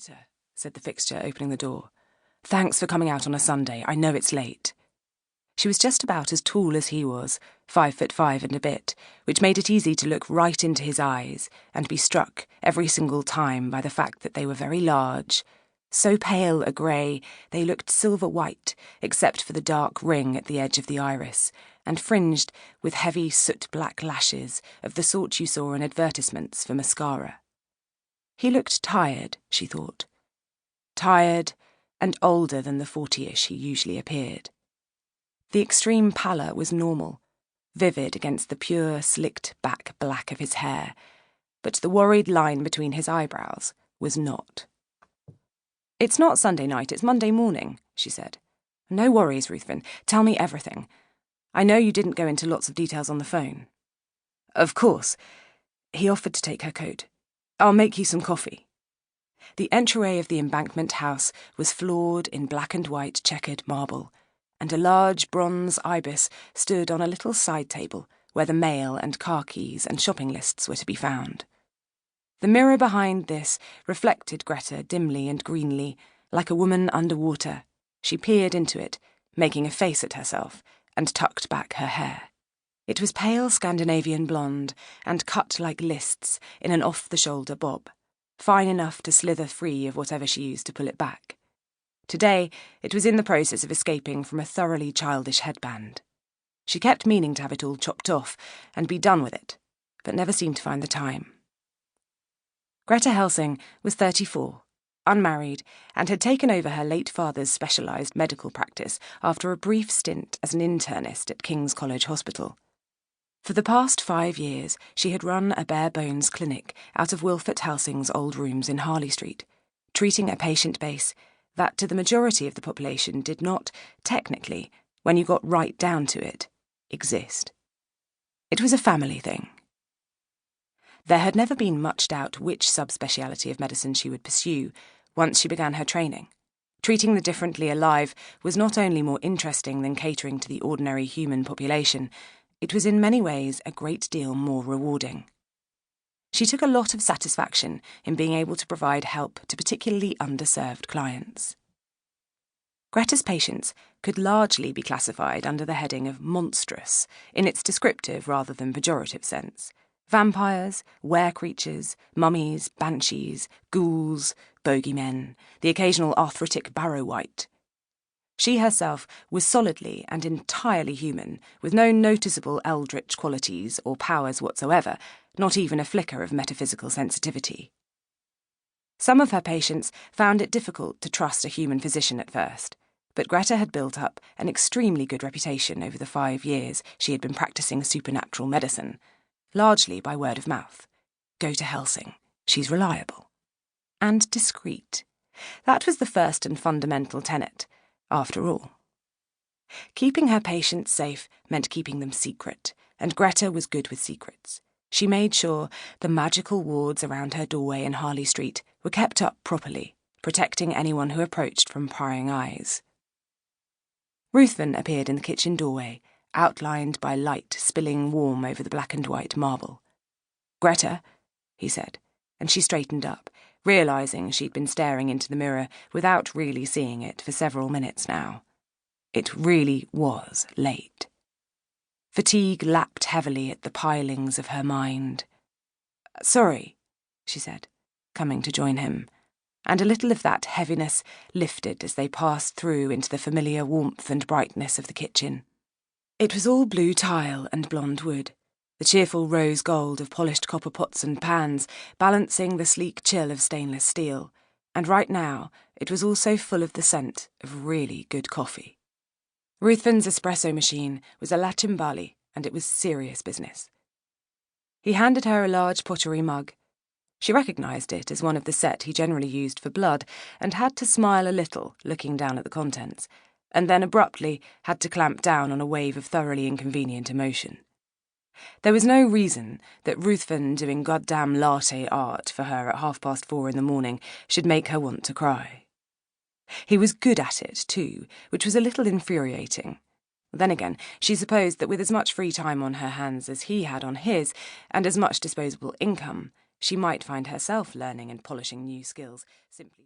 Greta, said the fixture, opening the door. Thanks for coming out on a Sunday. I know it's late. She was just about as tall as he was, 5'5" and a bit, which made it easy to look right into his eyes and be struck every single time by the fact that they were very large. So pale a grey, they looked silver-white, except for the dark ring at the edge of the iris, and fringed with heavy soot-black lashes of the sort you saw in advertisements for mascara. He looked tired, she thought. Tired and older than the 40-ish he usually appeared. The extreme pallor was normal, vivid against the pure, slicked-back black of his hair, but the worried line between his eyebrows was not. It's not Sunday night, it's Monday morning, she said. No worries, Ruthven. Tell me everything. I know you didn't go into lots of details on the phone. Of course. He offered to take her coat. I'll make you some coffee. The entryway of the embankment house was floored in black and white checkered marble, and a large bronze ibis stood on a little side table where the mail and car keys and shopping lists were to be found. The mirror behind this reflected Greta dimly and greenly, like a woman under water. She peered into it, making a face at herself, and tucked back her hair. It was pale Scandinavian blonde, and cut like lists in an off-the-shoulder bob, fine enough to slither free of whatever she used to pull it back. Today, it was in the process of escaping from a thoroughly childish headband. She kept meaning to have it all chopped off and be done with it, but never seemed to find the time. Greta Helsing was 34, unmarried, and had taken over her late father's specialised medical practice after a brief stint as an internist at King's College Hospital. For the past 5 years, she had run a bare-bones clinic out of Wilfert Helsing's old rooms in Harley Street, treating a patient base that to the majority of the population did not, technically, when you got right down to it, exist. It was a family thing. There had never been much doubt which subspeciality of medicine she would pursue once she began her training. Treating the differently alive was not only more interesting than catering to the ordinary human population, it was in many ways a great deal more rewarding. She took a lot of satisfaction in being able to provide help to particularly underserved clients. Greta's patients could largely be classified under the heading of monstrous, in its descriptive rather than pejorative sense. Vampires, were-creatures, mummies, banshees, ghouls, bogeymen, the occasional arthritic barrow-wight. She herself was solidly and entirely human, with no noticeable eldritch qualities or powers whatsoever, not even a flicker of metaphysical sensitivity. Some of her patients found it difficult to trust a human physician at first, but Greta had built up an extremely good reputation over the 5 years she had been practicing supernatural medicine, largely by word of mouth. Go to Helsing. She's reliable. And discreet. That was the first and fundamental tenet, after all. Keeping her patients safe meant keeping them secret, and Greta was good with secrets. She made sure the magical wards around her doorway in Harley Street were kept up properly, protecting anyone who approached from prying eyes. Ruthven appeared in the kitchen doorway, outlined by light spilling warm over the black and white marble. "Greta," he said, and she straightened up, realising she'd been staring into the mirror without really seeing it for several minutes now. It really was late. Fatigue lapped heavily at the pilings of her mind. "Sorry," she said, coming to join him, and a little of that heaviness lifted as they passed through into the familiar warmth and brightness of the kitchen. It was all blue tile and blonde wood, the cheerful rose gold of polished copper pots and pans balancing the sleek chill of stainless steel, and right now it was also full of the scent of really good coffee. Ruthven's espresso machine was a La Cimbali, and it was serious business. He handed her a large pottery mug. She recognised it as one of the set he generally used for blood, and had to smile a little, looking down at the contents, and then abruptly had to clamp down on a wave of thoroughly inconvenient emotion. There was no reason that Ruthven doing goddamn latte art for her at 4:30 in the morning should make her want to cry. He was good at it, too, which was a little infuriating. Then again, she supposed that with as much free time on her hands as he had on his, and as much disposable income, she might find herself learning and polishing new skills simply